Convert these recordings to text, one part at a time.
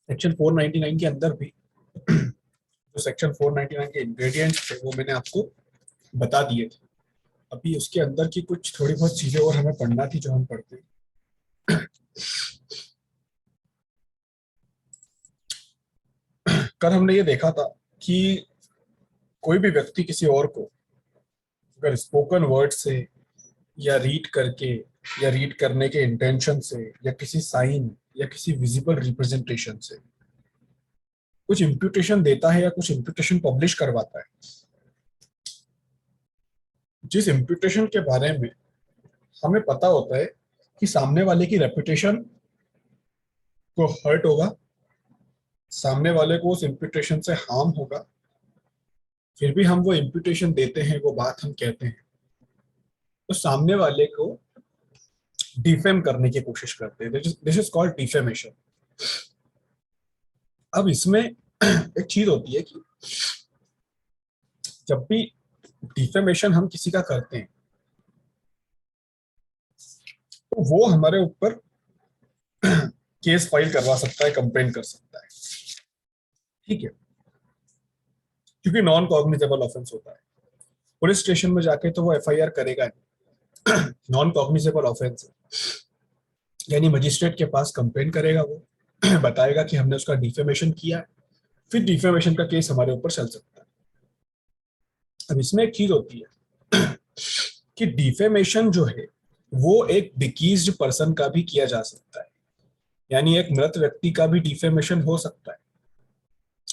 Section 499 के अंदर भी जो सेक्शन 499 के इंग्रेडिएंट्स थे वो मैंने आपको बता दिए थे। अभी उसके अंदर की कुछ थोड़ी बहुत चीजें और हमें पढ़ना थी जो हम पढ़ते हैं। कल हमने ये देखा था कि कोई भी व्यक्ति किसी और को अगर स्पोकन वर्ड से या रीड करके या रीड करने के इंटेंशन से या किसी साइन या किसी विजिबल रिप्रेजेंटेशन से कुछ इम्प्यूटेशन देता है या कुछ इम्प्यूटेशन पब्लिश करवाता है, जिस इम्प्यूटेशन के बारे में हमें पता होता है कि सामने वाले की रेपुटेशन को हर्ट होगा, सामने वाले को उस इम्प्यूटेशन से हार्म होगा, फिर भी हम वो इम्प्यूटेशन देते हैं, वो बात हम कहते हैं, तो सामने वाले को डिफेम करने की कोशिश करते हैं। This is called defamation. अब इसमें एक चीज होती है कि जब भी डिफेमेशन हम किसी का करते हैं तो वो हमारे ऊपर केस फाइल करवा सकता है, कंप्लेन कर सकता है, ठीक है, क्योंकि नॉन कॉग्निजेबल ऑफेंस होता है। पुलिस स्टेशन में जाके तो वो एफआईआर करेगा नहीं, नॉन कॉग्निजेबल ऑफेंस है, यानी मजिस्ट्रेट के पास कंप्लेन करेगा, वो बताएगा कि हमने उसका डिफेमेशन किया है, फिर डिफेमेशन का केस हमारे ऊपर चल सकता है। अब इसमें एक चीज होती है कि डिफेमेशन जो है वो एक डिकीज्ड पर्सन का भी किया जा सकता है, यानी एक मृत व्यक्ति का भी डिफेमेशन हो सकता है।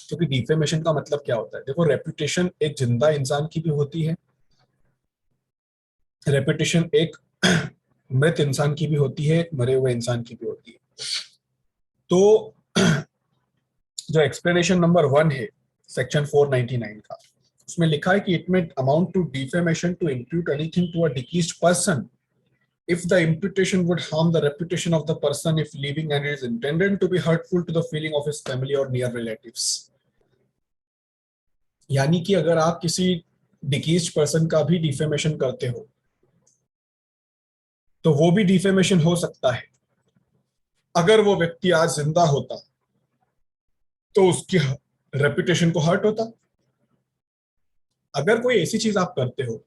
क्योंकि डिफेमेशन का मतलब क्या होता है, देखो रेपुटेशन एक जिंदा इंसान की भी होती है, रेपुटेशन एक मृत इंसान की भी होती है, एक मरे हुए इंसान की भी होती है। तो जो एक्सप्लेनेशन नंबर 1 है सेक्शन 499 का, उसमें लिखा है कि it may amount to defamation to impute anything to a deceased person if the imputation would harm the reputation of the person if living and is intended to be hurtful to the feeling of his family or near relatives। यानी कि अगर आप किसी डिकीज्ड person का भी defamation करते हो तो वो भी डिफेमेशन हो सकता है। अगर वो व्यक्ति आज जिंदा होता तो उसकी रेपुटेशन को हर्ट होता। अगर कोई ऐसी चीज आप करते हो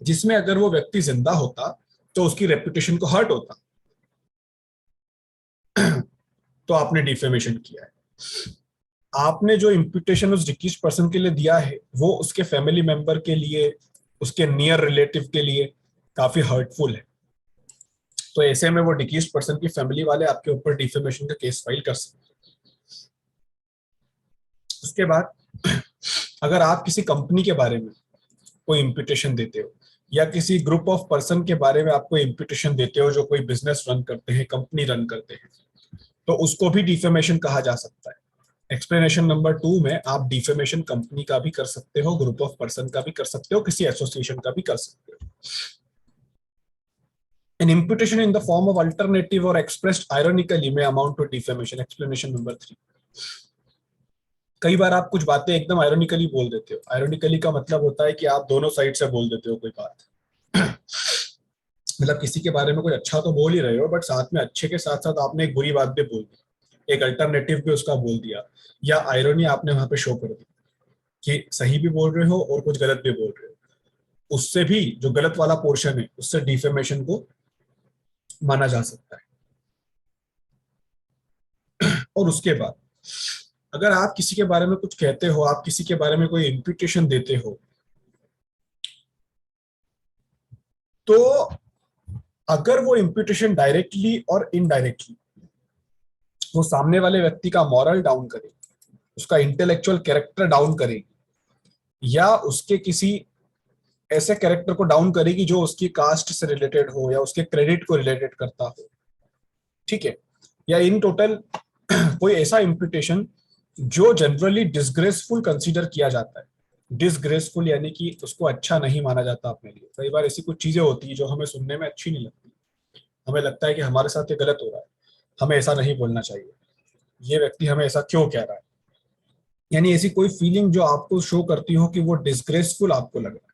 जिसमें अगर वो व्यक्ति जिंदा होता तो उसकी रेपुटेशन को हर्ट होता, तो आपने डिफेमेशन किया है। आपने जो इम्प्यूटेशन उस डिकीज पर्सन के लिए दिया है वो उसके फैमिली मेंबर के लिए, उसके नियर रिलेटिव के लिए काफी हर्टफुल है, तो ऐसे में वो डिकीज पर्सन की फैमिली वाले आपके ऊपर डिफेमेशन का केस फाइल कर सकते हैं। उसके बाद अगर आप किसी कंपनी के बारे में कोई इम्प्यूटेशन देते हो या किसी ग्रुप ऑफ पर्सन के बारे में आपको इम्प्यूटेशन देते हो जो कोई बिजनेस रन करते हैं, कंपनी रन करते हैं, तो उसको भी डिफेमेशन कहा जा सकता है। एक्सप्लेनेशन नंबर 2 में आप डिफेमेशन कंपनी का भी कर सकते हो, ग्रुप ऑफ पर्सन का भी कर सकते हो, किसी एसोसिएशन का भी कर सकते हो। An imputation in the form of alternative or expressed ironically may amount to defamation। Explanation number 3। कई बार आप कुछ बातें एकदम आयरोनिकली बोल देते हो। आयरोनिकली का मतलब होता है कि आप दोनों साइड से बोल देते हो कोई बात। मतलब किसी के बारे में कोई अच्छा तो बोल ही रहे हो, बट साथ में अच्छे के साथ साथ आपने एक बुरी बात भी बोल दी, एक अल्टरनेटिव भी उसका बोल दिया, या आयरोनी आपने वहां पे शो कर दी कि सही भी बोल रहे हो और कुछ गलत भी बोल रहे हो। उससे भी जो गलत वाला पोर्शन है उससे डिफेमेशन को माना जा सकता है। और उसके बाद अगर आप किसी के बारे में कुछ कहते हो, आप किसी के बारे में कोई इम्प्यूटेशन देते हो, तो अगर वो इम्प्यूटेशन डायरेक्टली और इनडायरेक्टली वो सामने वाले व्यक्ति का मॉरल डाउन करे, उसका इंटेलेक्चुअल कैरेक्टर डाउन करे, या उसके किसी ऐसे कैरेक्टर को डाउन करेगी जो उसकी कास्ट से रिलेटेड हो या उसके क्रेडिट को रिलेटेड करता हो, ठीक है, या इन टोटल कोई ऐसा इम्प्यूटेशन जो जनरली डिसग्रेसफुल कंसीडर किया जाता है। डिसग्रेसफुल यानी कि उसको अच्छा नहीं माना जाता अपने लिए। कई बार ऐसी कुछ चीजें होती है जो हमें सुनने में अच्छी नहीं लगती, हमें लगता है कि हमारे साथ ये गलत हो रहा है, हमें ऐसा नहीं बोलना चाहिए, ये व्यक्ति हमें ऐसा क्यों कह रहा है, यानी ऐसी कोई फीलिंग जो आपको शो करती हो कि वो डिसग्रेसफुल आपको लग रहा है,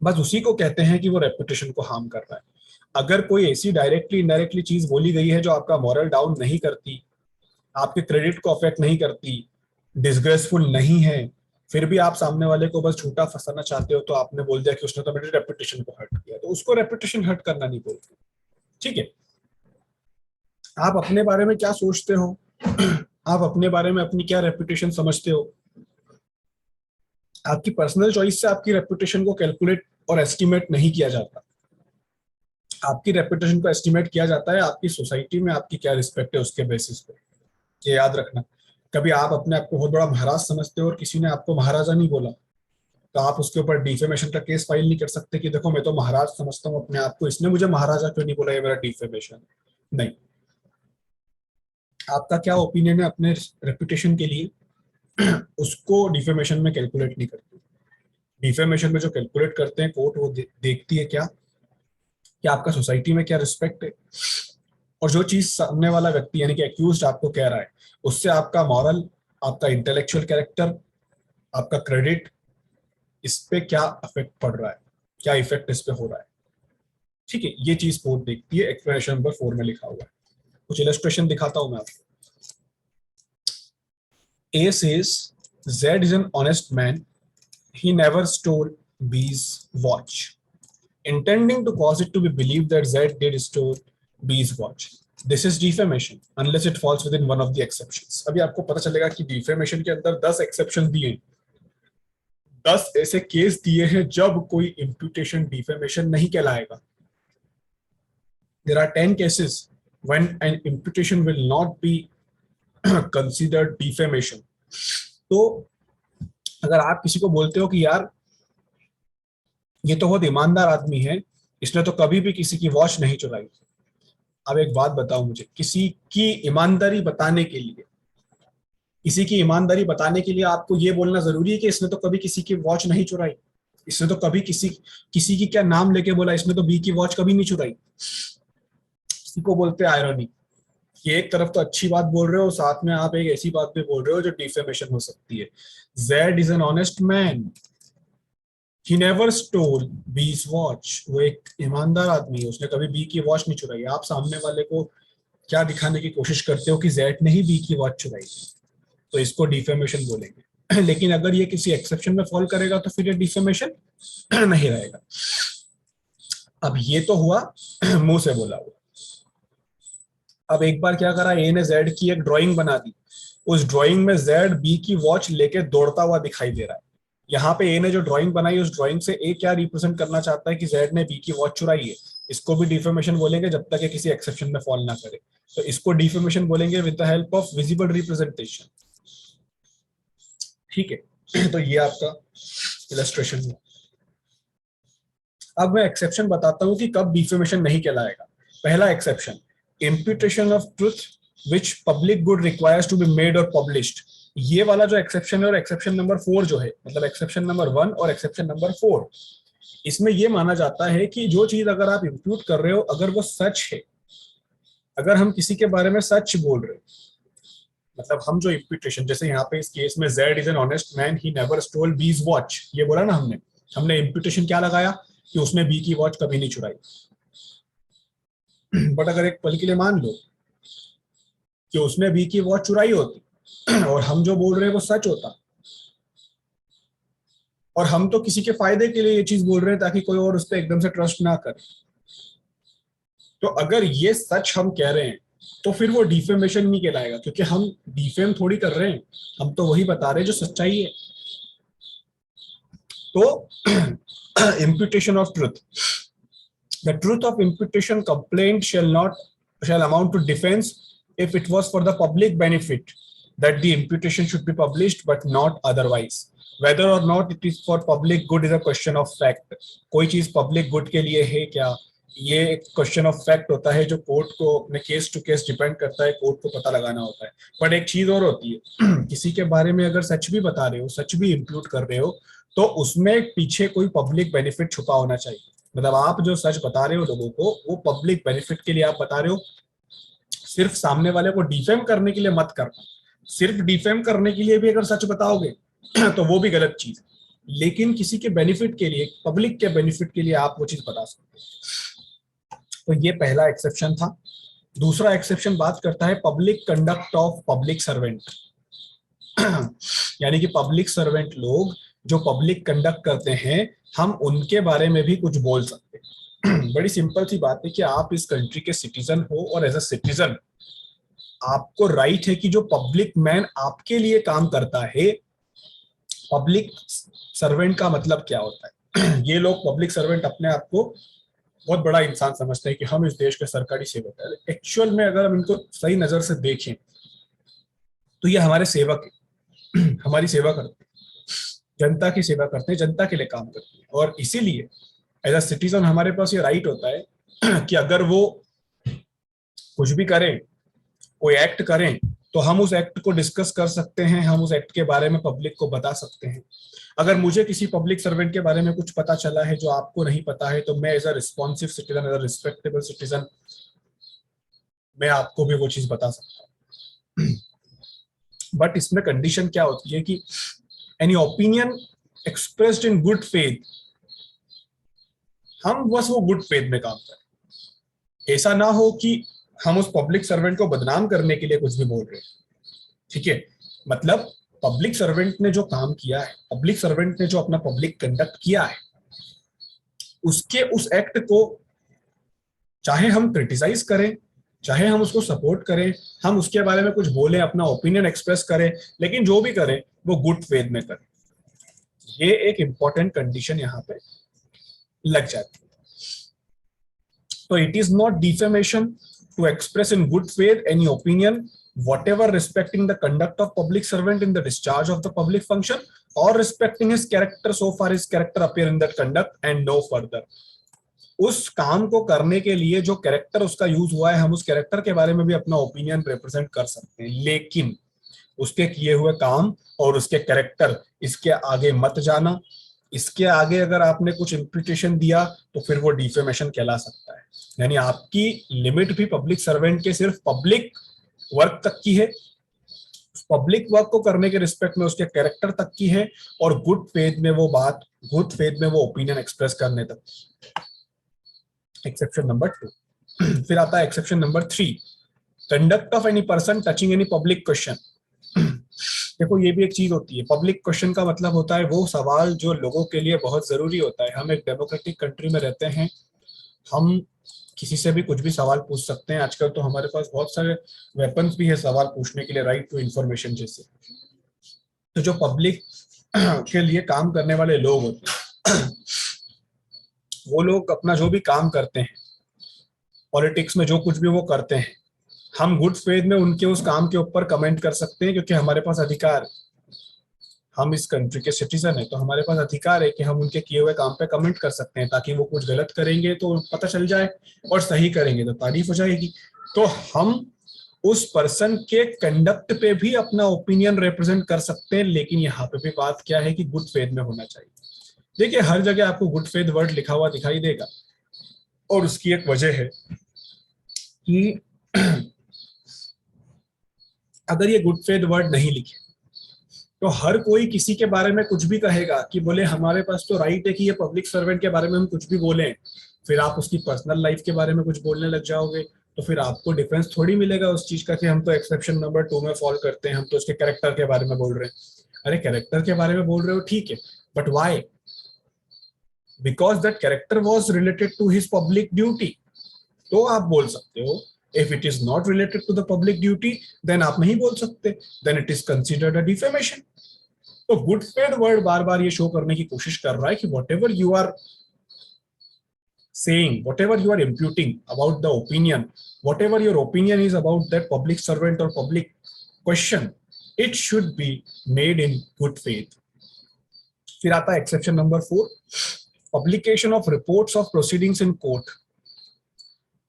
बस उसी को कहते हैं कि वो रेपुटेशन को हार्म कर रहा है। अगर कोई ऐसी डायरेक्टली इनडायरेक्टली चीज बोली गई है जो आपका मॉरल डाउन नहीं करती, आपके क्रेडिट को अफेक्ट नहीं करती, डिसग्रेसफुल नहीं है, फिर भी आप सामने वाले को बस झूठा फंसाना चाहते हो, तो आपने बोल दिया कि उसने तो मेरी रेपुटेशन को हर्ट किया, तो उसको रेपुटेशन हर्ट करना नहीं बोलते। ठीक है, आप अपने बारे में क्या सोचते हो, आप अपने बारे में अपनी क्या रेपुटेशन समझते हो, आपकी पर्सनल चॉइस से आपकी रेपुटेशन को कैलकुलेट और एस्टिमेट नहीं किया जाता। आपकी रेपुटेशन को एस्टिमेट किया जाता है आपकी सोसाइटी में आपकी क्या रिस्पेक्ट है उसके बेसिस पे। ये याद रखना, कभी आप अपने आप को बहुत बड़ा महाराज समझते हो और किसी ने आपको महाराजा नहीं बोला, तो आप उसके ऊपर डिफेमेशन का केस फाइल नहीं कर सकते कि देखो मैं तो महाराज समझता हूँ अपने आप को, इसने मुझे महाराजा क्यों नहीं बोला, ये मेरा डिफेमेशन। नहीं, आपका क्या ओपिनियन है अपने रेपुटेशन के लिए, उसको डिफेमेशन में कैलकुलेट नहीं करते। डिफेमेशन में जो कैलकुलेट करते हैं कोर्ट, वो देखती है क्या कि आपका सोसाइटी में क्या रिस्पेक्ट है, और जो चीज सामने वाला व्यक्ति यानी कि एक्यूज्ड आपको कह रहा है, उससे आपका मॉरल, आपका इंटेलेक्चुअल कैरेक्टर, आपका क्रेडिट, इस पे क्या इफेक्ट पड़ रहा है, क्या इफेक्ट इस पे हो रहा है। ठीक है, ये चीज कोर्ट देखती है, एक्सप्लेनेशन नंबर 4 में लिखा हुआ है। कुछ इलस्ट्रेशन दिखाता हूं मैं आपको। A says Z is an honest man. He never stole B's watch, intending to cause it to be believed that Z did steal B's watch. This is defamation unless it falls within one of the exceptions. अभी आपको पता चलेगा कि defamation के अंदर 10 exception दिए हैं, 10 ऐसे केस दिए हैं जब कोई imputation defamation नहीं कहलाएगा। There are 10 cases when an imputation will not be considered defamation. तो अगर आप किसी को बोलते हो कि यार ये तो बहुत ईमानदार आदमी है, इसने तो कभी भी किसी की वॉच नहीं चुराई। अब एक बात बताओ मुझे, किसी की ईमानदारी बताने के लिए, किसी की ईमानदारी बताने के लिए आपको ये बोलना जरूरी है कि इसने तो कभी किसी की वॉच नहीं चुराई, इसने तो कभी किसी किसी की क्या नाम लेके बोला इसने तो बी की वॉच कभी नहीं चुराई। इसी को बोलते हैं आयरनी, कि एक तरफ तो अच्छी बात बोल रहे हो, साथ में आप एक ऐसी बात पे बोल रहे हो जो डिफेमेशन हो सकती है। Z is an honest man, he never stole B's watch, वो एक ईमानदार आदमी है, उसने कभी बी की वॉच नहीं चुराई। आप सामने वाले को क्या दिखाने की कोशिश करते हो कि जेड ने ही बी की वॉच चुराई, तो इसको डिफेमेशन बोलेंगे। लेकिन अगर ये किसी एक्सेप्शन में फॉल करेगा तो फिर ये डिफेमेशन नहीं रहेगा। अब ये तो हुआ मुंह से बोला हुआ। अब एक बार क्या करा, ए ने जेड की एक ड्राइंग बना दी, उस ड्राइंग में जेड बी की वॉच लेके दौड़ता हुआ दिखाई दे रहा है। यहाँ पे ए ने जो ड्राइंग बनाई, उस ड्राइंग से ए क्या रिप्रेजेंट करना चाहता है कि जेड ने बी की वॉच चुराई है। इसको भी डिफेमेशन बोलेंगे जब तक ये किसी एक्सेप्शन में फॉल ना करे, तो इसको डिफेमेशन बोलेंगे with the help of visible representation. ठीक है, तो ये आपका इलस्ट्रेशन है। अब मैं एक्सेप्शन बताता हूं कि कब डिफेमेशन नहीं कहलाएगा। पहला exception, imputation of truth which public good requires to be made or published। ये वाला जो एक्सेप्शन है और एक्सेप्शन नंबर 4 जो है, मतलब एक्सेप्शन नंबर 1 और एक्सेप्शन नंबर 4, इसमें ये माना जाता है कि जो चीज अगर आप इंप्यूट कर रहे हो अगर वो सच है, अगर हम किसी के बारे में सच बोल रहे हैं, मतलब हम जो इंप्यूटेशन, जैसे यहाँ पे इस केस में Z is an honest man, he never stole B's watch, ये बोला ना हमने, हमने इंप्यूटेशन क्या लगाया कि उसने बी की वॉच कभी नहीं चुराई। बट अगर एक पल के लिए मान लो कि उसने बी की वॉच चुराई होती और हम जो बोल रहे हैं वो सच होता, और हम तो किसी के फायदे के लिए ये चीज बोल रहे हैं ताकि कोई और उस पर एकदम से ट्रस्ट ना करे, तो अगर ये सच हम कह रहे हैं तो फिर वो डिफेमेशन नहीं कहलाएगा, क्योंकि हम डिफेम थोड़ी कर रहे हैं, हम तो वही बता रहे हैं जो सच्चाई है। तो imputation of truth, the truth of imputation complaint shall amount to defense if it was for the public benefit that the imputation should be published but not otherwise। whether or not it is for public good is a question of fact। कोई चीज public good के लिए है क्या, ये एक question of fact होता है जो कोर्ट को अपने केस टू केस डिपेंड करता है, कोर्ट को पता लगाना होता है। बट एक चीज और होती है, किसी के बारे में अगर सच भी बता रहे हो, सच भी इंक्लूड कर रहे हो, तो उसमें पीछे कोई पब्लिक बेनिफिट छुपा होना चाहिए। मतलब आप जो सच बता रहे हो लोगों को, वो पब्लिक बेनिफिट के लिए आप बता रहे हो, सिर्फ सामने वाले को डिफेम करने के लिए मत करना। सिर्फ डिफेम करने के लिए भी अगर सच बताओगे तो वो भी गलत चीज है, लेकिन किसी के बेनिफिट के लिए, पब्लिक के बेनिफिट के लिए आप वो चीज बता सकते हो। तो ये पहला एक्सेप्शन था दूसरा एक्सेप्शन बात करता है public conduct of public servant. यानी कि पब्लिक सर्वेंट लोग जो पब्लिक कंडक्ट करते हैं, हम उनके बारे में भी कुछ बोल सकते हैं। बड़ी सिंपल सी बात है कि आप इस कंट्री के सिटीजन हो और एज अ सिटीजन आपको राइट है कि जो पब्लिक मैन आपके लिए काम करता है, पब्लिक सर्वेंट का मतलब क्या होता है। ये लोग पब्लिक सर्वेंट अपने आप को बहुत बड़ा इंसान समझते हैं कि हम इस देश के सरकारी सेवक हैं। एक्चुअल में अगर हम इनको सही नजर से देखें तो ये हमारे सेवक हैं। हमारी सेवा करते हैं, जनता की सेवा करते हैं, जनता के लिए काम करते हैं। और इसीलिए एज अ सिटीजन हमारे पास ये राइट होता है कि अगर वो कुछ भी करें, कोई एक्ट करें, तो हम उस एक्ट को डिस्कस कर सकते हैं, हम उस एक्ट के बारे में पब्लिक को बता सकते हैं। अगर मुझे किसी पब्लिक सर्वेंट के बारे में कुछ पता चला है जो आपको नहीं पता है, तो मैं as a responsive citizen, as a respectable citizen, मैं आपको भी वो चीज बता सकता हूँ। बट इसमें कंडीशन क्या होती है कि any opinion expressed in good faith, हम बस वो गुड फेथ में काम करें। ऐसा ना हो कि हम उस पब्लिक सर्वेंट को बदनाम करने के लिए कुछ भी बोल रहे हैं। ठीक है, मतलब पब्लिक सर्वेंट ने जो काम किया है, पब्लिक सर्वेंट ने जो अपना पब्लिक कंडक्ट किया है, उसके उस एक्ट को चाहे हम क्रिटिसाइज करें, चाहे हम उसको सपोर्ट करें, हम उसके बारे में कुछ बोले, अपना ओपिनियन एक्सप्रेस करें, लेकिन जो भी करें वो गुड फेथ में करें। ये एक इंपॉर्टेंट कंडीशन यहाँ पे लग जाती है। तो it is not defamation to express in good faith any opinion whatever respecting the conduct of public servant in the discharge of the public function or respecting his character so far his character appear in that conduct and no further। उस काम को करने के लिए जो character उसका use हुआ है, हम उस कैरेक्टर के बारे में भी अपना ओपिनियन रिप्रेजेंट कर सकते हैं, लेकिन उसके किए हुए काम और उसके कैरेक्टर, इसके आगे मत जाना। इसके आगे अगर आपने कुछ इंप्लीटेशन दिया तो फिर वो डिफेमेशन कहला सकता है। यानी आपकी लिमिट भी पब्लिक सर्वेंट के सिर्फ पब्लिक वर्क तक की है, पब्लिक वर्क को करने के रिस्पेक्ट में उसके कैरेक्टर तक की है, और गुड फेथ में वो बात, गुड फेथ में वो ओपिनियन एक्सप्रेस करने तक। Exception number 2। फिर आता है exception number 3, conduct of any person touching any public question. देखो ये भी एक चीज होती है, पब्लिक क्वेश्चन का मतलब होता है वो सवाल जो लोगों के लिए बहुत जरूरी होता है। हम एक डेमोक्रेटिक कंट्री में रहते हैं, हम किसी से भी कुछ भी सवाल पूछ सकते हैं। आजकल तो हमारे पास बहुत सारे वेपन्स भी है सवाल पूछने के लिए, राइट टू इंफॉर्मेशन जैसे। तो जो पब्लिक के लिए काम करने वाले लोग होते हैं, वो लोग अपना जो भी काम करते हैं, पॉलिटिक्स में जो कुछ भी वो करते हैं, हम गुड फेथ में उनके उस काम के ऊपर कमेंट कर सकते हैं, क्योंकि हमारे पास अधिकार, हम इस कंट्री के सिटीजन है, तो हमारे पास अधिकार है कि हम उनके किए हुए काम पे कमेंट कर सकते हैं, ताकि वो कुछ गलत करेंगे तो पता चल जाए, और सही करेंगे तो तारीफ हो जाएगी। तो हम उस पर्सन के कंडक्ट पे भी अपना ओपिनियन रिप्रेजेंट कर सकते हैं, लेकिन यहाँ पे भी बात क्या है कि गुड फेथ में होना चाहिए। देखिए हर जगह आपको गुड फेथ वर्ड लिखा हुआ दिखाई देगा, और उसकी एक वजह है कि अगर ये गुड फेथ वर्ड नहीं लिखे तो हर कोई किसी के बारे में कुछ भी कहेगा कि बोले हमारे पास तो राइट है कि ये पब्लिक सर्वेंट के बारे में हम कुछ भी बोलें। फिर आप उसकी पर्सनल लाइफ के बारे में कुछ बोलने लग जाओगे, तो फिर आपको डिफेंस थोड़ी मिलेगा उस चीज का कि हम तो एक्सेप्शन नंबर 2 में फॉल करते हैं, हम तो उसके कैरेक्टर के बारे में बोल रहे हैं। अरे कैरेक्टर के बारे में बोल रहे हो ठीक है, but why? Because that character was related to his public duty, तो आप बोल सकते हो। If it is not related to the public duty then आप नहीं बोल सकते, then it is considered a defamation. तो गुड फेथ वर्ड बार बार ये शो करने की कोशिश कर रहा है कि whatever you are saying, whatever you are imputing about the opinion, what ever your opinion is about that public servant और public question, it should be made in good faith. फिर आता है exception number 4, publication of reports of proceedings in court.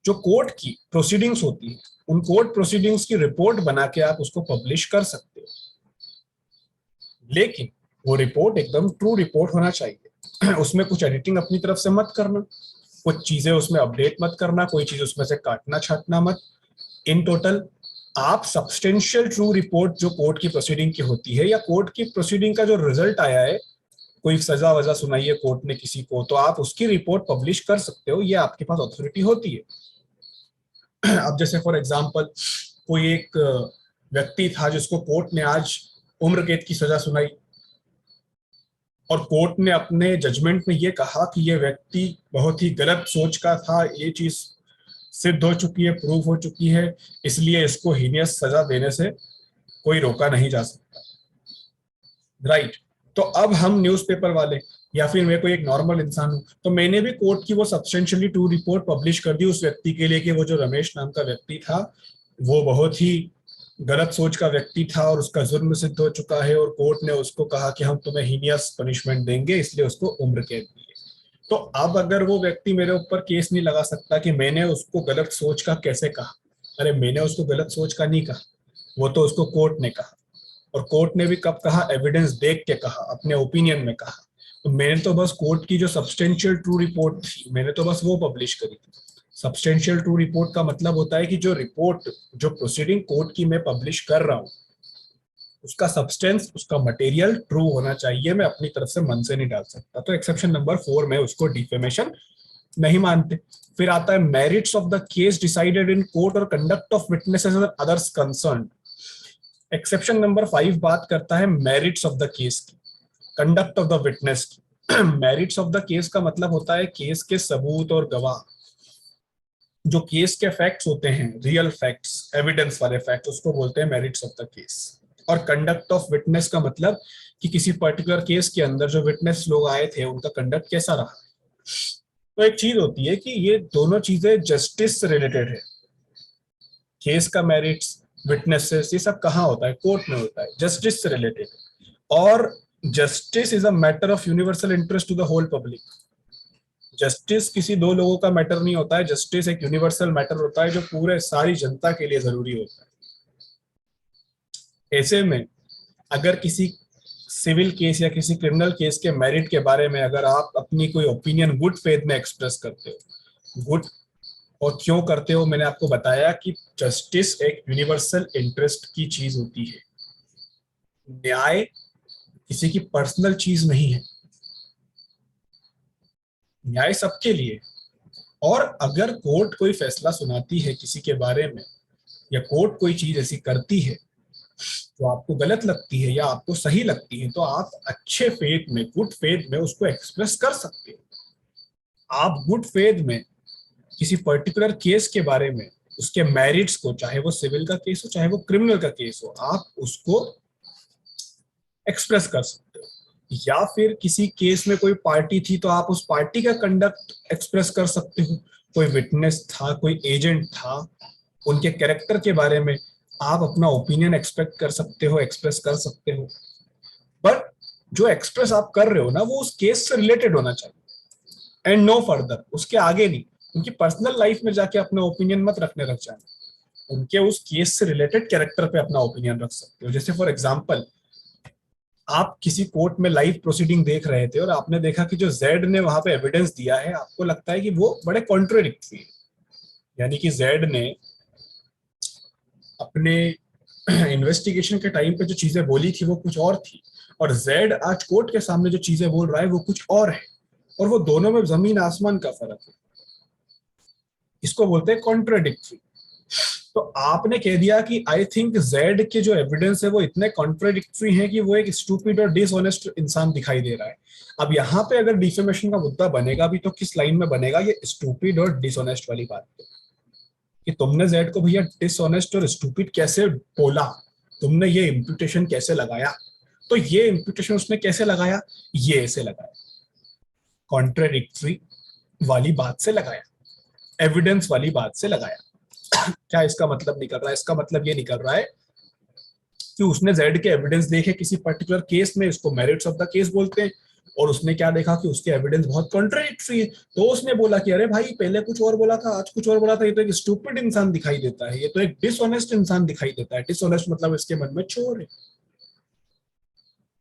जो court की proceedings होती है, उन court proceedings की रिपोर्ट बना के आप उसको पब्लिश कर सकते हो, लेकिन वो रिपोर्ट एकदम ट्रू रिपोर्ट होना चाहिए। उसमें कुछ एडिटिंग अपनी तरफ से मत करना, कुछ चीजें उसमें अपडेट मत करना, कोई चीज उसमें से काटना छाटना मत। इन टोटल आप सब्सटेंशियल ट्रू रिपोर्ट जो कोर्ट की प्रोसीडिंग की होती है, या कोर्ट की प्रोसीडिंग का जो रिजल्ट आया है, कोई सजा वजा सुनाई है कोर्ट ने किसी को, तो आप उसकी रिपोर्ट पब्लिश कर सकते हो, ये आपके पास अथॉरिटी होती है। अब जैसे फॉर एग्जांपल कोई एक व्यक्ति था जिसको कोर्ट ने आज उम्र कैद की सजा सुनाई, और कोर्ट ने अपने जजमेंट में ये कहा कि ये व्यक्ति बहुत ही गलत सोच का था, ये चीज सिद्ध हो चुकी है, प्रूव हो चुकी है, इसलिए इसको हीनियस सजा देने से कोई रोका नहीं जा सकता, राइट। तो अब हम न्यूज़पेपर वाले या फिर मैं कोई एक नॉर्मल इंसान हूं, तो मैंने भी कोर्ट की वो सब्सटेंशियली ट्रू रिपोर्ट पब्लिश कर दी उस व्यक्ति के लिए कि वो जो रमेश नाम का व्यक्ति था वो बहुत ही गलत सोच का व्यक्ति था और उसका जुर्म सिद्ध हो चुका है, और कोर्ट ने उसको कहा कि हम तुम्हें हीनियस पनिशमेंट देंगे, इसलिए उसको उम्र कैद दी है। तो अब अगर वो व्यक्ति मेरे ऊपर केस नहीं लगा सकता कि मैंने उसको गलत सोच का कैसे कहा, अरे मैंने उसको गलत सोच का नहीं कहा, वो तो उसको कोर्ट ने कहा, और कोर्ट ने भी कब कहा, एविडेंस देख के कहा, अपने ओपिनियन में कहा। तो मैंने तो बस कोर्ट की जो सब्सटेंशियल ट्रू रिपोर्ट थी मैंने तो बस वो पब्लिश करी थी। सब्सटेंशियल ट्रू रिपोर्ट का मतलब होता है कि जो रिपोर्ट, जो प्रोसीडिंग कोर्ट की मैं पब्लिश कर रहा हूँ, उसका सब्सटेंस, उसका मटेरियल ट्रू होना चाहिए, मैं अपनी तरफ से मन से नहीं डाल सकता। तो एक्सेप्शन नंबर 4 में उसको डिफेमेशन नहीं मानते। फिर आता है merits of the case decided in court और कंडक्ट ऑफ विटनेसेस और अदर्स कंसर्न। एक्सेप्शन नंबर 5 बात करता है मेरिट्स ऑफ द केस की, कंडक्ट ऑफ द विटनेस की। मेरिट्स ऑफ द केस का मतलब होता है केस के सबूत और गवाह, जो केस के फैक्ट्स होते हैं, रियल फैक्ट्स, एविडेंस वाले फैक्ट्स, उसको बोलते हैं मेरिट्स ऑफ द केस। और कंडक्ट ऑफ विटनेस का मतलब कि किसी पर्टिकुलर केस के अंदर जो विटनेस लोग आए थे उनका कंडक्ट कैसा रहा। तो एक चीज होती है कि ये दोनों चीजें जस्टिस से रिलेटेड है। केस का मेरिट्स, विटनेसेस, ये सब कहाँ होता है, कोर्ट में होता है, जस्टिस से रिलेटेड। और justice is a matter of universal interest to the whole public. Justice किसी दो लोगों का मैटर नहीं होता है, जस्टिस एक यूनिवर्सल मैटर होता है जो पूरे सारी जनता के लिए जरूरी होता है। ऐसे में अगर किसी सिविल केस या किसी क्रिमिनल केस के मेरिट के बारे में अगर आप अपनी कोई ओपिनियन गुड फेथ में एक्सप्रेस करते हो, गुड, और क्यों करते हो, मैंने आपको बताया कि जस्टिस एक यूनिवर्सल इंटरेस्ट की चीज होती है। न्याय किसी की पर्सनल चीज नहीं है, न्याय सबके लिए। और अगर कोर्ट कोई फैसला सुनाती है किसी के बारे में, या कोर्ट कोई चीज ऐसी करती है जो आपको गलत लगती है या आपको सही लगती है, तो आप अच्छे फेथ में, गुड फेथ में उसको एक्सप्रेस कर सकते हो। आप गुड फेथ में किसी पर्टिकुलर केस के बारे में, उसके मेरिट्स को, चाहे वो सिविल का केस हो चाहे वो क्रिमिनल का केस हो, आप उसको एक्सप्रेस कर सकते हो। या फिर किसी केस में कोई पार्टी थी तो आप उस पार्टी का कंडक्ट एक्सप्रेस कर सकते हो। कोई विटनेस था, कोई एजेंट था, उनके कैरेक्टर के बारे में आप अपना ओपिनियन एक्सपेक्ट कर सकते हो, एक्सप्रेस कर सकते हो। बट जो एक्सप्रेस आप कर रहे हो ना, वो उस केस से रिलेटेड होना चाहिए, एंड नो फर्दर, उसके आगे नहीं। उनकी पर्सनल लाइफ में जाके अपना ओपिनियन मत रखने लग जाना, उनके उस केस से रिलेटेड कैरेक्टर पे अपना ओपिनियन रख सकते हो। जैसे फॉर एग्जाम्पल, आप किसी कोर्ट में लाइव प्रोसीडिंग देख रहे थे और आपने देखा कि जो जेड ने वहां पे एविडेंस दिया है, आपको लगता है कि वो बड़े कॉन्ट्रोडिक्टरी है। यानी कि जेड ने अपने इन्वेस्टिगेशन के टाइम पे जो चीजें बोली थी वो कुछ और थी, और जेड आज कोर्ट के सामने जो चीजें बोल रहा है वो कुछ और है, और वो दोनों में जमीन आसमान का फर्क है। इसको बोलते हैं कॉन्ट्रोडिक्टरी। तो आपने कह दिया कि आई थिंक जेड के जो एविडेंस है वो इतने कॉन्ट्रोडिक्टरी हैं कि वो एक स्टूपिड और डिसऑनेस्ट इंसान दिखाई दे रहा है। अब यहाँ पे अगर डिफेमेशन का मुद्दा बनेगा भी तो किस लाइन में बनेगा, ये स्टूपिड और डिसऑनेस्ट वाली बात पे, कि तुमने जेड को भैया डिसऑनेस्ट और स्टूपिड कैसे बोला, तुमने ये इम्प्यूटेशन कैसे लगाया। तो ये इम्प्यूटेशन उसने कैसे लगाया, ये ऐसे लगाया, कॉन्ट्रडिक्टरी वाली बात से लगाया, एविडेंस वाली बात से लगाया। क्या इसका मतलब निकल रहा है, इसका मतलब ये निकल रहा है कि उसने जेड के एविडेंस देखे किसी पर्टिकुलर केस में, इसको मेरिट्स ऑफ द केस बोलते हैं, और उसने क्या देखा कि उसके एविडेंस बहुत कॉन्ट्रडिक्टरी है, तो उसने बोला कि अरे भाई पहले कुछ और बोला था, आज कुछ और बोला था, ये तो एक स्टूपिड इंसान दिखाई देता है, ये तो एक डिसऑनेस्ट इंसान दिखाई देता है। डिसऑनेस्ट मतलब इसके मन में चोर है।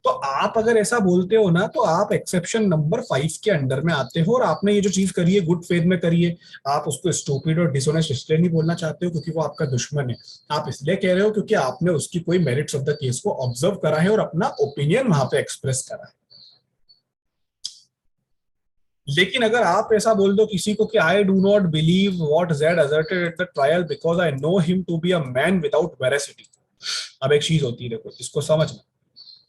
तो आप अगर ऐसा बोलते हो ना, तो आप एक्सेप्शन नंबर 5 के अंडर में आते हो, और आपने ये जो चीज करी है गुड फेथ में करी है। आप उसको स्टूपिड और डिसऑनेस्ट इसलिए नहीं बोलना चाहते हो क्योंकि वो आपका दुश्मन है, आप इसलिए कह रहे हो क्योंकि आपने उसकी कोई मेरिट्स ऑफ द केस को ऑब्जर्व करा है और अपना ओपिनियन वहां पे एक्सप्रेस करा है। लेकिन अगर आप ऐसा बोल दो किसी को कि I do not believe what Z asserted at the trial because I know him to be a man without veracity. अब एक चीज होती है, देखो इसको समझना,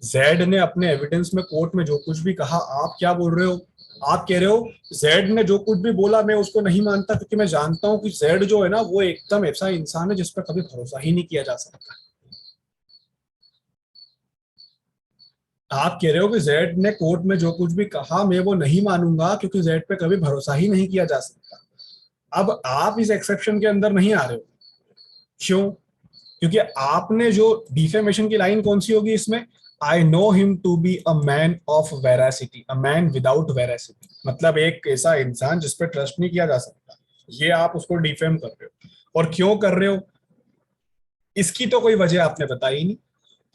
जेड ने अपने एविडेंस में कोर्ट में जो कुछ भी कहा, आप क्या बोल रहे हो, आप कह रहे हो जेड ने जो कुछ भी बोला मैं उसको नहीं मानता क्योंकि मैं जानता हूं कि जेड जो है ना वो एकदम ऐसा इंसान है जिस पर कभी भरोसा ही नहीं किया जा सकता। आप कह रहे हो कि जेड ने कोर्ट में जो कुछ भी कहा मैं वो नहीं मानूंगा क्योंकि जेड पे कभी भरोसा ही नहीं किया जा सकता। अब आप इस एक्सेप्शन के अंदर नहीं आ रहे हो, क्यों? क्योंकि आपने जो डिफेमेशन की लाइन कौन सी होगी इसमें, I know him to be a man of veracity, a man without veracity, मतलब एक ऐसा इंसान जिस पर ट्रस्ट नहीं किया जा सकता, ये आप उसको डिफेम कर रहे हो। और क्यों कर रहे हो, इसकी तो कोई वजह आपने बताई ही नहीं।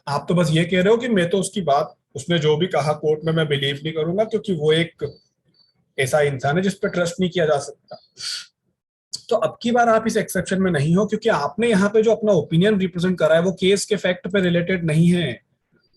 आप तो बस ये कह रहे हो कि मैं तो उसकी बात, उसने जो भी कहा कोर्ट में मैं बिलीव नहीं करूंगा क्योंकि वो एक ऐसा इंसान है जिस पर ट्रस्ट नहीं किया जा सकता। तो अब की बार आप इस एक्सेप्शन में नहीं हो क्योंकि आपने यहाँ पे जो अपना ओपिनियन रिप्रेजेंट करा है वो केस के फैक्ट पे रिलेटेड नहीं है,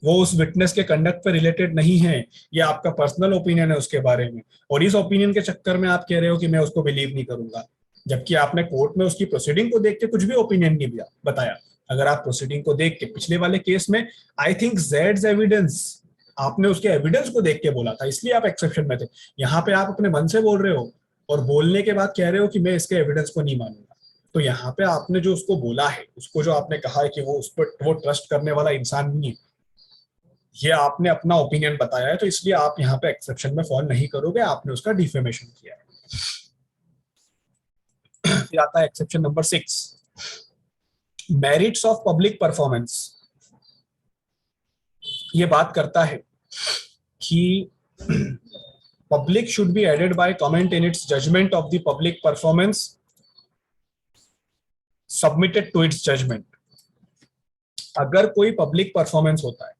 वो उस विटनेस के कंडक्ट पे रिलेटेड नहीं है, ये आपका पर्सनल ओपिनियन है उसके बारे में। और इस ओपिनियन के चक्कर में आप कह रहे हो कि मैं उसको बिलीव नहीं करूंगा, जबकि आपने कोर्ट में उसकी प्रोसीडिंग को देख के कुछ भी ओपिनियन नहीं बताया। अगर आप प्रोसीडिंग को देख के पिछले वाले केस में, आई थिंक जेड्स एविडेंस, आपने उसके एविडेंस को देख के बोला था, इसलिए आप एक्सेप्शन में थे। यहाँ पे आप अपने मन से बोल रहे हो और बोलने के बाद कह रहे हो कि मैं इसके एविडेंस को नहीं मानूंगा। तो यहाँ पे आपने जो उसको बोला है, उसको जो आपने कहा है कि वो उस पर वो ट्रस्ट करने वाला इंसान नहीं है, ये आपने अपना ओपिनियन बताया है, तो इसलिए आप यहाँ पे एक्सेप्शन में फॉल नहीं करोगे, आपने उसका डिफेमेशन किया है। फिर आता है exception number 6, merits of public performance. ये बात करता है कि public should be aided by comment in its judgment of the public performance submitted to its judgment. अगर कोई पब्लिक परफॉर्मेंस होता है,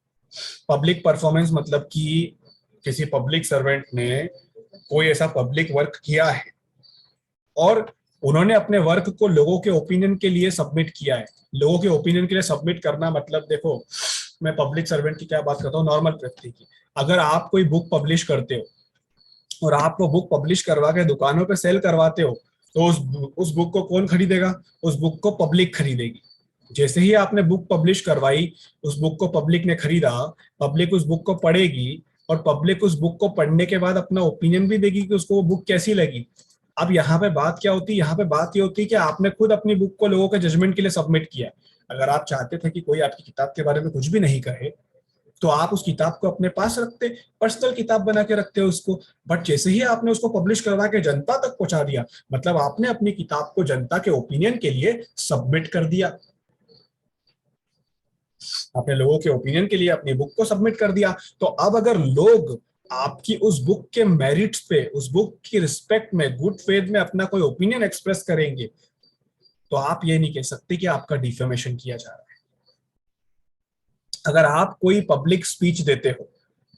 पब्लिक परफॉर्मेंस मतलब कि किसी पब्लिक सर्वेंट ने कोई ऐसा पब्लिक वर्क किया है और उन्होंने अपने वर्क को लोगों के ओपिनियन के लिए सबमिट किया है। लोगों के ओपिनियन के लिए सबमिट करना मतलब, देखो मैं पब्लिक सर्वेंट की क्या बात करता हूँ, नॉर्मल व्यक्ति की। अगर आप कोई बुक पब्लिश करते हो और आप वो बुक पब्लिश करवा के दुकानों पे सेल करवाते हो, तो उस बुक को कौन खरीदेगा, उस बुक को पब्लिक खरीदेगी। जैसे ही आपने बुक पब्लिश करवाई, उस बुक को पब्लिक ने खरीदा, पब्लिक उस बुक को पढ़ेगी और पब्लिक उस बुक को पढ़ने के बाद अपना ओपिनियन भी देगी कि उसको वो बुक कैसी लगी। अब यहाँ पे बात क्या होती है, यहाँ पे बात ये होती है कि आपने खुद अपनी बुक को लोगों के जजमेंट के लिए सबमिट किया। अगर आप चाहते थे कि कोई आपकी किताब के बारे में कुछ भी नहीं कहे, तो आप उस किताब को अपने पास रखते, पर्सनल किताब बना के रखते हो उसको। बट जैसे ही आपने उसको पब्लिश करवा के जनता तक पहुंचा दिया, मतलब आपने अपनी किताब को जनता के ओपिनियन के लिए सबमिट कर दिया, आपने लोगों के ओपिनियन के लिए अपनी बुक को सबमिट कर दिया। तो अब अगर लोग आपकी उस बुक के मेरिट्स पे, उस बुक की रिस्पेक्ट में, गुड फेथ में अपना कोई ओपिनियन एक्सप्रेस करेंगे, तो आप ये नहीं कह सकते कि आपका डिफेमेशन किया जा रहा है। अगर आप कोई पब्लिक स्पीच देते हो,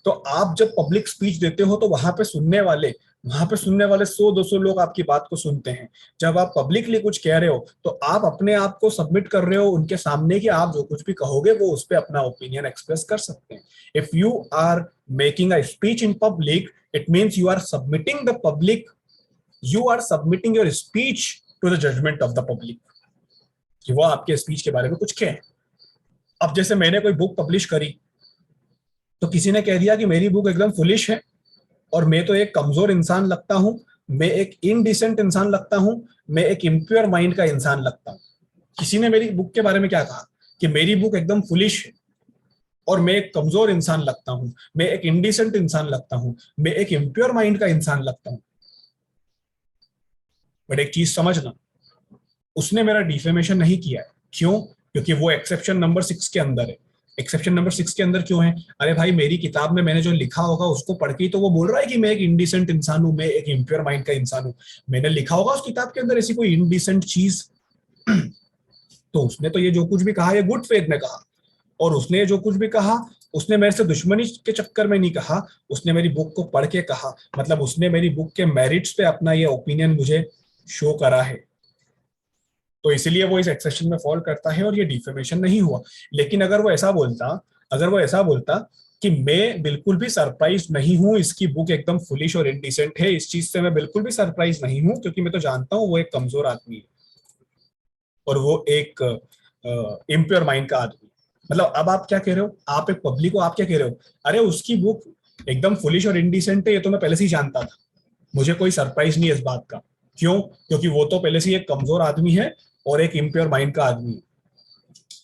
तो आप जब पब्लिक स्पीच देते हो तो वहां पे सुनने वाले 100-200 लोग आपकी बात को सुनते हैं। जब आप पब्लिकली कुछ कह रहे हो तो आप अपने आप को सबमिट कर रहे हो उनके सामने कि आप जो कुछ भी कहोगे वो उस पर अपना ओपिनियन एक्सप्रेस कर सकते हैं। If you are making a speech in public, it means you are submitting your speech to the judgment of the public, कि वो आपके स्पीच के बारे में कुछ कहें। अब जैसे मैंने कोई बुक पब्लिश करी, तो किसी ने कह दिया कि मेरी बुक एकदम फुलिश है और मैं तो एक कमजोर इंसान लगता हूं, मैं एक इनडिसेंट इंसान लगता हूं, मैं एक इम्प्योर माइंड का इंसान लगता हूं। किसी ने मेरी बुक के बारे में क्या कहा कि मेरी बुक एकदम फुलिश है और मैं एक कमजोर इंसान लगता हूं, मैं एक इनडिसेंट इंसान लगता हूं, मैं एक इम्प्योर माइंड का इंसान लगता हूं। बट एक चीज समझना, उसने मेरा डिफेमेशन नहीं किया है। क्यों? क्योंकि वो एक्सेप्शन नंबर 6 के अंदर है। एक्सेप्शन नंबर 6 के अंदर क्यों है? अरे भाई, मेरी किताब में मैंने जो लिखा होगा उसको पढ़ के तो वो बोल रहा है कि मैं एक इंडिसेंट इंसान हूं, मैं एक इम्प्योर माइंड का इंसान हूं। मैंने लिखा होगा उस किताब के अंदर ऐसी कोई इंडिसेंट चीज। तो उसने तो ये जो कुछ भी कहा ये गुड फेथ में कहा, और उसने जो कुछ भी कहा उसने मेरे से दुश्मनी के चक्कर में नहीं कहा, उसने मेरी बुक को पढ़ के कहा। मतलब उसने मेरी बुक के मेरिट्स पे अपना ये ओपिनियन मुझे शो करा है, तो इसलिए वो इस एक्सेप्शन में फॉल करता है और ये डिफेमेशन नहीं हुआ। लेकिन अगर वो ऐसा बोलता कि मैं बिल्कुल भी सरप्राइज नहीं हूं, इसकी बुक एकदम फुलिश और इनडिसेंट है, इस चीज से मैं बिल्कुल भी सरप्राइज नहीं हूं, क्योंकि मैं तो जानता हूं वो एक कमजोर आदमी है और वो एक इम्प्योर माइंड का आदमी। मतलब अब आप क्या कह रहे हो, आप एक पब्लिक को आप क्या कह रहे हो, अरे उसकी बुक एकदम फुलिश और इनडिसेंट है, ये तो मैं पहले से ही जानता था, मुझे कोई सरप्राइज नहीं है इस बात का। क्यों? क्योंकि वो तो पहले से ही एक कमजोर आदमी है और एक इम्प्योर माइंड का आदमी है।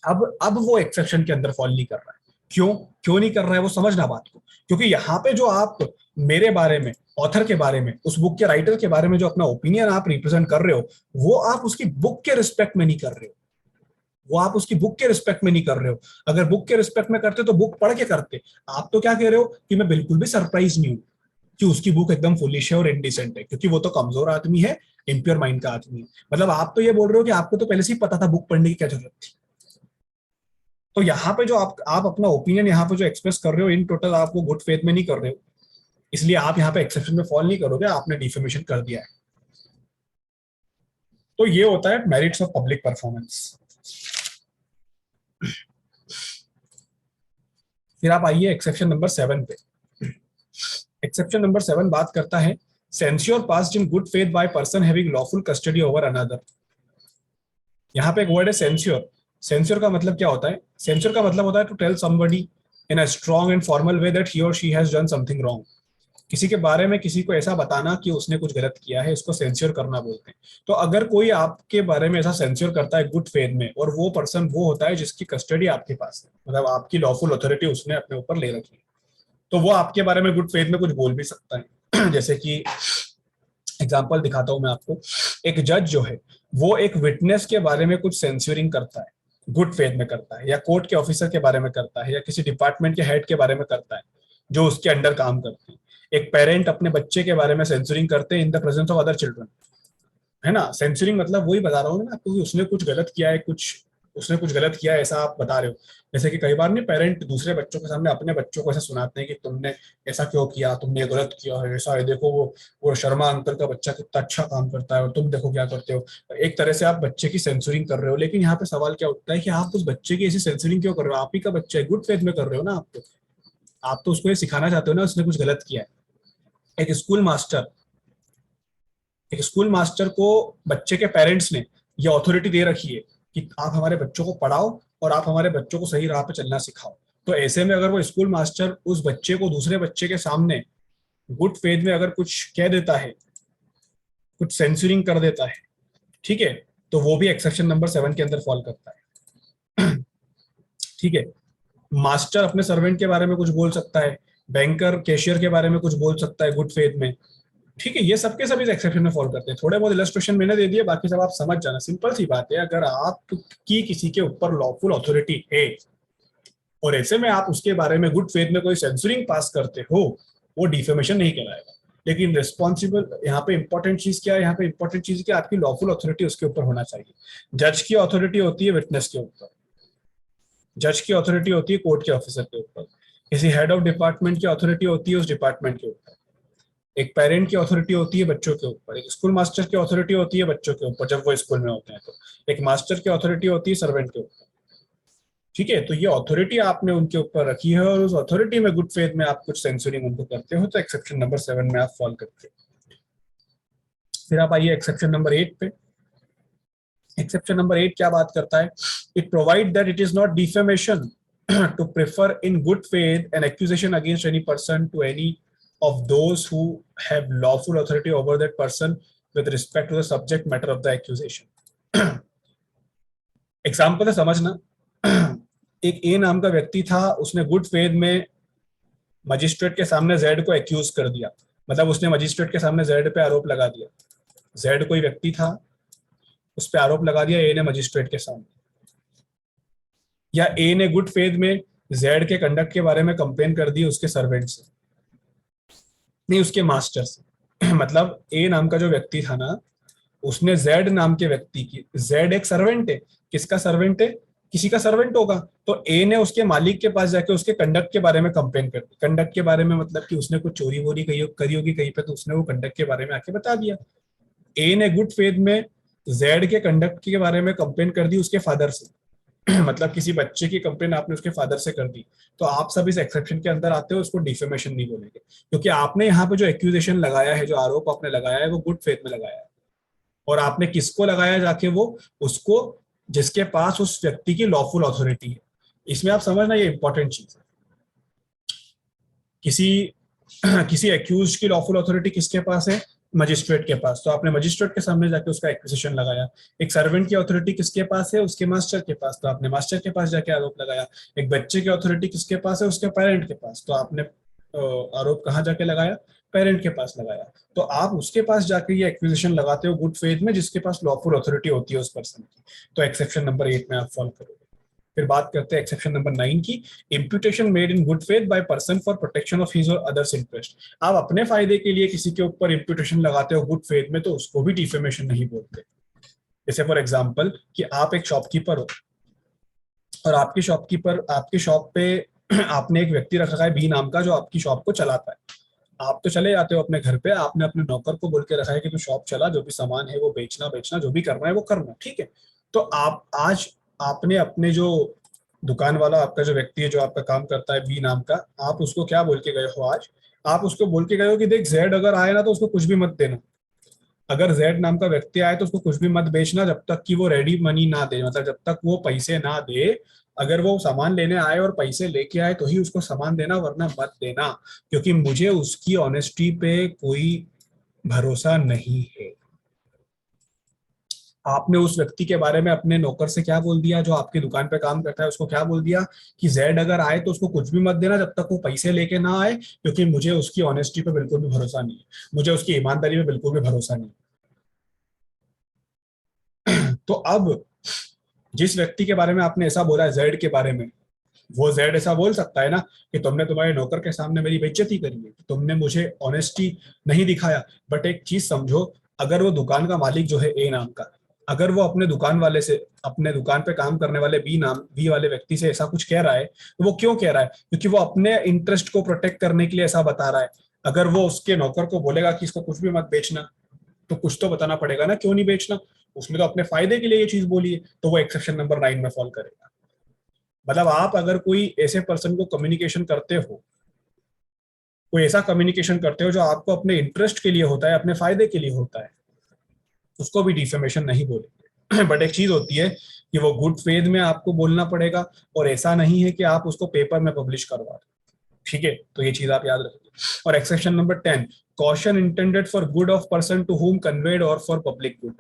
अब वो एक्सेप्शन के अंदर फॉल नहीं कर रहा है। क्यों? क्यों नहीं कर रहा है वो, समझना बात को। क्योंकि यहाँ पे जो आप मेरे बारे में, ऑथर के बारे में, उस बुक के राइटर के बारे में जो अपना ओपिनियन आप रिप्रेजेंट कर रहे हो, वो आप उसकी बुक के रिस्पेक्ट में नहीं कर रहे हो, वो आप उसकी बुक के रिस्पेक्ट में नहीं कर रहे हो। अगर बुक के रिस्पेक्ट में करते तो बुक पढ़ के करते। आप तो क्या कह रहे हो कि मैं बिल्कुल भी सरप्राइज नहीं हूं कि उसकी बुक एकदम फुलिश है और इंडिसेंट है, क्योंकि वो तो कमजोर आदमी है, इम्प्योर माइंड का आदमी है। मतलब आप तो ये बोल रहे हो कि आपको तो पहले से ही पता था बुक पढ़ने की क्या जरूरत थी। तो यहाँ पे जो आप अपना ओपिनियन यहाँ पे जो एक्सप्रेस कर रहे हो, इन टोटल आप वो गुड फेथ में नहीं कर रहे हो, इसलिए आप यहाँ पे एक्सेप्शन में फॉल नहीं करोगे, आपने डिफेमेशन कर दिया है। तो ये होता है मेरिट्स ऑफ पब्लिक परफॉर्मेंस। फिर आप आइए एक्सेप्शन नंबर 7 पे। एक्सेप्शन नंबर 7 बात करता है censure passed in good faith by person having lawful custody over another. यहाँ पे एक वर्ड है सेंस्योर। सेंस्योर का मतलब क्या होता है? सेंस्योर का मतलब होता है to tell somebody in a strong and formal way that he or she has done something wrong. किसी के बारे में किसी को ऐसा बताना कि उसने कुछ गलत किया है, इसको सेंस्योर करना बोलते हैं। तो अगर कोई आपके बारे में ऐसा सेंस्योर करता है गुड फेथ में, और वो पर्सन वो होता है जिसकी कस्टडी आपके पास है, मतलब आपकी लॉफुल अथॉरिटी उसने अपने ऊपर ले रखी है, तो वो आपके बारे में गुड फेथ में कुछ बोल भी सकता है। जैसे कि एग्जाम्पल दिखाता हूं मैं आपको। एक जज जो है वो एक विटनेस के बारे में कुछ सेंस्योरिंग करता है, गुड फेथ में करता है, या कोर्ट के ऑफिसर के बारे में करता है, या किसी डिपार्टमेंट के हेड के बारे में करता है जो उसके अंडर काम करते हैं। एक पेरेंट अपने बच्चे के बारे में सेंसरिंग करते हैं in the presence of other children, है ना। सेंसरिंग मतलब वही बता रहा हूँ ना, क्योंकि उसने कुछ गलत किया है, कुछ उसने कुछ गलत किया है ऐसा आप बता रहे हो। जैसे कि कई बार नहीं, पेरेंट दूसरे बच्चों के सामने अपने बच्चों को ऐसा सुनाते हैं कि तुमने ऐसा क्यों किया, तुमने ये गलत किया है, ऐसा है, देखो वो शर्मा अंकल का बच्चा कितना अच्छा काम करता है और तुम देखो क्या करते हो। एक तरह से आप बच्चे की सेंसरिंग कर रहे हो। लेकिन यहाँ पे सवाल क्या उठता है कि आप उस बच्चे की ऐसी सेंसरिंग क्यों कर रहे हो? आप ही का बच्चा है, गुड फेथ में कर रहे हो ना आप तो उसको ये सिखाना चाहते हो ना उसने कुछ गलत किया है। एक स्कूल मास्टर, एक स्कूल मास्टर को बच्चे के पेरेंट्स ने ये अथॉरिटी दे रखी है कि आप हमारे बच्चों को पढ़ाओ और आप हमारे बच्चों को सही राह पे चलना सिखाओ। तो ऐसे में अगर वो स्कूल मास्टर उस बच्चे को दूसरे बच्चे के सामने गुड फेथ में अगर कुछ कह देता है, कुछ सेंसरिंग कर देता है, ठीक है, तो वो भी एक्सेप्शन नंबर 7 के अंदर फॉल करता है। ठीक है। मास्टर अपने सर्वेंट के बारे में कुछ बोल सकता है, बैंकर कैशियर के बारे में कुछ बोल सकता है गुड फेथ में। ठीक है, ये सबके सभी एक्सेप्शन में फॉल करते हैं। थोड़े बहुत इलस्ट्रेशन मैंने दे दिए, बाकी सब आप समझ जाना, सिंपल सी बात है। अगर आपकी किसी के ऊपर लॉफुल अथॉरिटी है और ऐसे में आप उसके बारे में गुड फेथ में कोई सेंसरिंग पास करते हो, वो डिफेमेशन नहीं कहलाएगा। लेकिन रिस्पॉन्सिबल यहाँ पे इंपॉर्टेंट चीज क्या है? यहाँ पे इंपॉर्टेंट चीज कि आपकी लॉफुल अथॉरिटी उसके ऊपर होना चाहिए। जज की अथॉरिटी होती है विटनेस के ऊपर, जज की अथॉरिटी होती है कोर्ट के ऑफिसर के ऊपर, किसी हेड ऑफ डिपार्टमेंट की अथॉरिटी होती है उस डिपार्टमेंट के ऊपर, एक पेरेंट की अथॉरिटी होती है बच्चों के ऊपर, एक स्कूल मास्टर की अथॉरिटी होती है बच्चों के ऊपर जब वो स्कूल में होते हैं, तो एक मास्टर की अथॉरिटी होती है सर्वेंट के ऊपर। ठीक है, तो ये अथॉरिटी आपने उनके ऊपर रखी है और उस अथॉरिटी में गुड फेथ में आप कुछ सेंसरिंग उनको करते हो, तो एक्सेप्शन नंबर 7 में आप फॉल करते हो। फिर आप आइए एक्सेप्शन नंबर 8 पे। एक्सेप्शन नंबर 8 क्या बात करता है? It provide that it is not defamation to prefer in good faith an accusation against any person to any of those who have lawful authority over that person with respect to the subject matter of the accusation. Example है समझना। एक ए नाम का व्यक्ति था, उसने good faith में magistrate के सामने जेड को एक्यूज कर दिया, मतलब उसने मजिस्ट्रेट के सामने जेड पे आरोप लगा दिया। जेड कोई व्यक्ति था, उस पर आरोप लगा दिया ए ने मजिस्ट्रेट के सामने, या ए ने गुड फेथ में जेड के कंडक्ट के बारे में कंप्लेन कर दी उसके सर्वेंट से, नहीं उसके मास्टर से। मतलब ए नाम का जो व्यक्ति था ना, उसने जेड नाम के व्यक्ति की, जेड एक सर्वेंट है, किसका सर्वेंट है? किसी का सर्वेंट होगा। तो ए ने उसके मालिक के पास जाके उसके कंडक्ट के बारे में कंप्लेन कर दी। कंडक्ट के बारे में मतलब कि उसने कुछ चोरी वोरी करी होगी कहीं पे, तो उसने वो कंडक्ट के बारे में आके बता दिया। ए ने गुड फेथ में जेड के कंडक्ट के बारे में कंप्लेन कर दी उसके फादर से, मतलब किसी बच्चे की कंप्लेन आपने उसके फादर से कर दी, तो आप सब इस एक्सेप्शन के अंदर आते हो, उसको डिफेमेशन नहीं बोलेंगे, क्योंकि आपने यहाँ पे जो एक्यूजेशन लगाया है, जो आरोप आपने लगाया है, वो गुड फेथ में लगाया है। और आपने किसको लगाया जाके, वो उसको जिसके पास उस व्यक्ति की लॉफुल अथॉरिटी है। इसमें आप समझना, ये इंपॉर्टेंट चीज है। किसी किसी एक्यूज की लॉफुल अथॉरिटी किसके पास है? मजिस्ट्रेट के पास। तो आपने मजिस्ट्रेट के सामने जाके उसका एक्विजिशन लगाया। एक सर्वेंट की अथॉरिटी किसके पास है? उसके मास्टर के पास। तो आपने मास्टर के पास जाके आरोप लगाया। एक बच्चे की अथॉरिटी किसके पास है? उसके पेरेंट के पास। तो आपने आरोप कहाँ जाके लगाया? पेरेंट के पास लगाया। तो आप उसके पास जाके ये एक्विजिशन लगाते हो गुड फेथ में, जिसके पास लॉफुल अथॉरिटी होती है उस पर्सन की। तो एक्सेप्शन नंबर 8 में आप फॉलो करोगे। फिर बात करते हैं एक्सेप्शन नंबर 9 की। Imputation made in good faith by person for protection of his और अदर्स इंटरेस्ट। आप अपने फायदे के लिए किसी के ऊपर इम्प्यूटेशन लगाते हो गुड फेथ में, तो उसको भी डिफेमेशन नहीं बोलते। जैसे फॉर एग्जांपल कि आप एक शॉपकीपर हो, और आपकी शॉप पे आपने एक व्यक्ति रख रखा है बी नाम का, जो आपकी शॉप को चलाता है। आप तो चले जाते हो अपने घर पे, आपने अपने नौकर को बोल के रखा है कि तू शॉप चला, जो भी सामान है वो बेचना बेचना, जो भी करना है वो करना, ठीक है। तो आप आज आपने अपने जो दुकान वाला, आपका जो व्यक्ति है जो आपका काम करता है बी नाम का, आप उसको क्या बोल के गए हो आज? आप उसको बोल के गए हो कि देख, जेड अगर आए ना तो उसको कुछ भी मत देना। अगर जेड नाम का व्यक्ति आए तो उसको कुछ भी मत बेचना जब तक कि वो रेडी मनी ना दे, मतलब जब तक वो पैसे ना दे। अगर वो सामान लेने आए और पैसे लेके आए तो ही उसको सामान देना, वरना मत देना, क्योंकि मुझे उसकी ऑनेस्टी पे कोई भरोसा नहीं है। आपने उस व्यक्ति के बारे में अपने नौकर से क्या बोल दिया, जो आपकी दुकान पे काम करता है, उसको क्या बोल दिया कि जेड अगर आए तो उसको कुछ भी मत देना जब तक वो पैसे लेके ना आए, क्योंकि मुझे उसकी ऑनेस्टी पे बिल्कुल भी भरोसा नहीं है, मुझे उसकी ईमानदारी पे बिल्कुल भी भरोसा नहीं है। तो अब जिस व्यक्ति के बारे में आपने ऐसा बोला है जेड के बारे में, वो जेड ऐसा बोल सकता है ना कि तुमने तुम्हारे नौकर के सामने मेरी बेइज्जती करी है, तुमने मुझे ऑनेस्टी नहीं दिखाया। बट एक चीज समझो, अगर वो दुकान का मालिक जो है ए नाम का, अगर वो अपने दुकान वाले से, अपने दुकान पे काम करने वाले बी वाले व्यक्ति से ऐसा कुछ कह रहा है, तो वो क्यों कह रहा है? क्योंकि वो अपने इंटरेस्ट को प्रोटेक्ट करने के लिए ऐसा बता रहा है। अगर वो उसके नौकर को बोलेगा कि इसको कुछ भी मत बेचना, तो कुछ तो बताना पड़ेगा ना क्यों नहीं बेचना। उसने तो अपने फायदे के लिए ये चीज बोली है, तो वो एक्सेप्शन नंबर 9 में फॉल करेगा। मतलब आप अगर कोई ऐसे पर्सन को कम्युनिकेशन करते हो, कोई ऐसा कम्युनिकेशन करते हो जो आपको अपने इंटरेस्ट के लिए होता है, अपने फायदे के लिए होता है, उसको भी डिफेमेशन नहीं बोलेंगे। बट एक चीज होती है कि वो गुड फेथ में आपको बोलना पड़ेगा, और ऐसा नहीं है कि आप उसको पेपर में पब्लिश करवा दो, ठीक है। तो ये चीज आप याद रखिए। और exception number 10, caution intended for good of person to whom conveyed or for public good.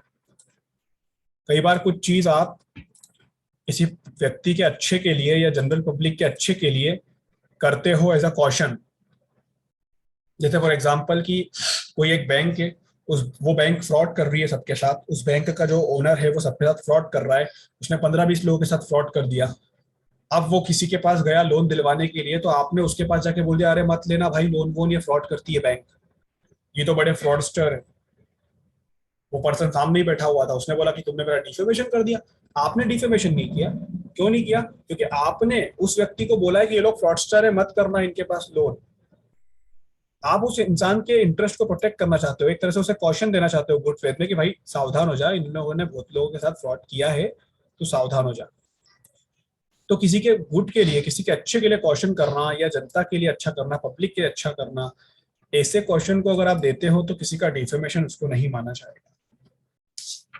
कई बार कुछ चीज आप किसी व्यक्ति के अच्छे के लिए या जनरल पब्लिक के अच्छे के लिए करते हो एज अ कॉशन। जैसे फॉर एग्जांपल कि कोई एक बैंक है, उस वो बैंक फ्रॉड कर रही है सबके साथ, उस बैंक का जो ओनर है वो सबके साथ फ्रॉड कर रहा है, उसने 15-20 लोगों के साथ फ्रॉड कर दिया। अब वो किसी के पास गया लोन दिलवाने के लिए, तो आपने उसके पास जाके बोल दिया, अरे मत लेना भाई लोन वोन, ये फ्रॉड करती है बैंक, ये तो बड़े फ्रॉडस्टर है। वो पर्सन सामने ही बैठा हुआ था, उसने बोला कि तुमने मेरा डिफेमेशन कर दिया। आपने डिफेमेशन नहीं किया। क्यों नहीं किया? क्योंकि आपने उस व्यक्ति को बोला है कि ये लोग फ्रॉडस्टर है, मत करना इनके पास लोन। आप उस इंसान के इंटरेस्ट को प्रोटेक्ट करना चाहते हो, एक तरह से उसे कॉशन देना चाहते हो गुड फेथ में कि भाई सावधान हो जा, इन लोगों ने बहुत लोगों के साथ फ्रॉड किया है, तो सावधान हो जा। तो किसी के गुड के लिए, किसी के अच्छे के लिए कॉशन करना, या जनता के लिए अच्छा करना, पब्लिक के लिए अच्छा करना, ऐसे क्वेश्चन को अगर आप देते हो तो किसी का डिफेमेशन उसको नहीं माना जाएगा,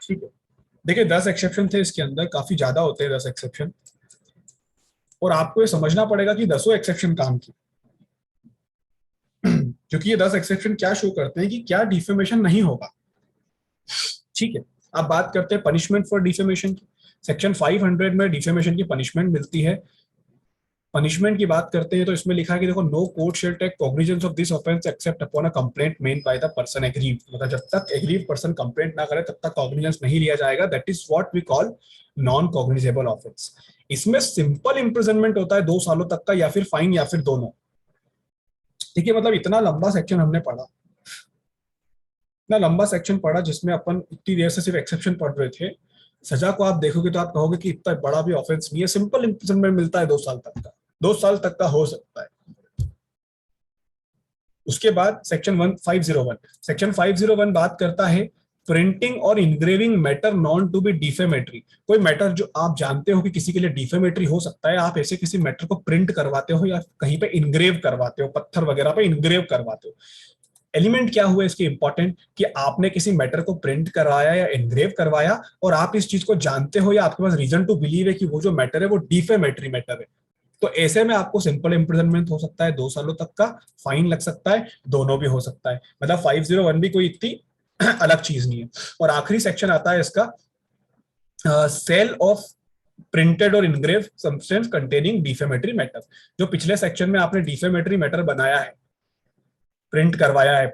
ठीक है। देखिए 10 एक्सेप्शन थे इसके अंदर, काफी ज्यादा होते हैं 10 एक्सेप्शन, और आपको ये समझना पड़ेगा कि 10 एक्सेप्शन काम की। क्योंकि ये 10 एक्सेप्शन क्या शो करते हैं कि क्या डिफेमेशन नहीं होगा, ठीक है। अब बात करते हैं पनिशमेंट फॉर डिफेमेशन की। सेक्शन 500 में डिफेमेशन की पनिशमेंट मिलती है। पनिशमेंट की बात करते हैं तो इसमें लिखा है कि देखो, no court shall take cognizance of this offence except upon a complaint made by the person aggrieved. मतलब जब तक एग्रीव्ड पर्सन कंप्लेंट ना करे तब तक कॉग्निजेंस नहीं लिया जाएगा। That is what we call non cognizable offence. इसमें सिंपल इंप्रिजनमेंट होता है 2 सालों तक का, या फिर फाइन, या फिर दोनों। ठीक है, मतलब इतना लंबा सेक्शन हमने पढ़ा, इतना लंबा सेक्शन पढ़ा जिसमें अपन इतनी देर से सिर्फ एक्सेप्शन पढ़ रहे थे। सजा को आप देखोगे तो आप कहोगे कि इतना बड़ा भी ऑफेंस नहीं है, सिंपल इंप्रिजनमेंट मिलता है 2 साल तक का, 2 साल तक का हो सकता है। उसके बाद सेक्शन 1501, सेक्शन 501 बात करता है printing or engraving matter known to be defamatory, कोई मैटर जो आप जानते हो कि किसी के लिए डिफेमेटरी हो सकता है, आप ऐसे किसी मैटर को प्रिंट करवाते हो या कहीं पे इनग्रेव करवाते हो, पत्थर वगैरह पे इनग्रेव करवाते हो। एलिमेंट क्या हुआ इसके इंपॉर्टेंट, कि आपने किसी मैटर को प्रिंट करवाया या इनग्रेव करवाया और आप इस चीज को जानते हो या आपके पास रीजन टू बिलीव है कि वो जो मैटर है वो डिफेमेटरी मैटर है। तो ऐसे में आपको सिंपल इम्प्रिजनमेंट हो सकता है 2 सालों तक का, फाइन लग सकता है, दोनों भी हो सकता है। मतलब 501 भी कोई इतनी अलग चीज नहीं है। और आखिरी सेक्शन आता है इसका, सेल ऑफ प्रिंटेड और engrave substance containing defamatory matter. जो पिछले सेक्शन में आपने डिफेमेटरी मैटर बनाया है, प्रिंट करवाया है,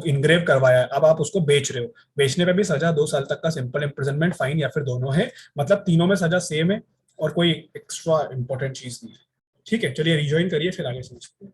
इनग्रेव करवाया है, अब आप उसको बेच रहे हो, बेचने पे भी सजा 2 साल तक का सिंपल इम्प्रिजनमेंट, फाइन या फिर दोनों है। मतलब तीनों में सजा सेम है और कोई एक्स्ट्रा इंपॉर्टेंट चीज नहीं है। ठीक है, चलिए रिजॉइन करिए फिर आगे समझते हैं।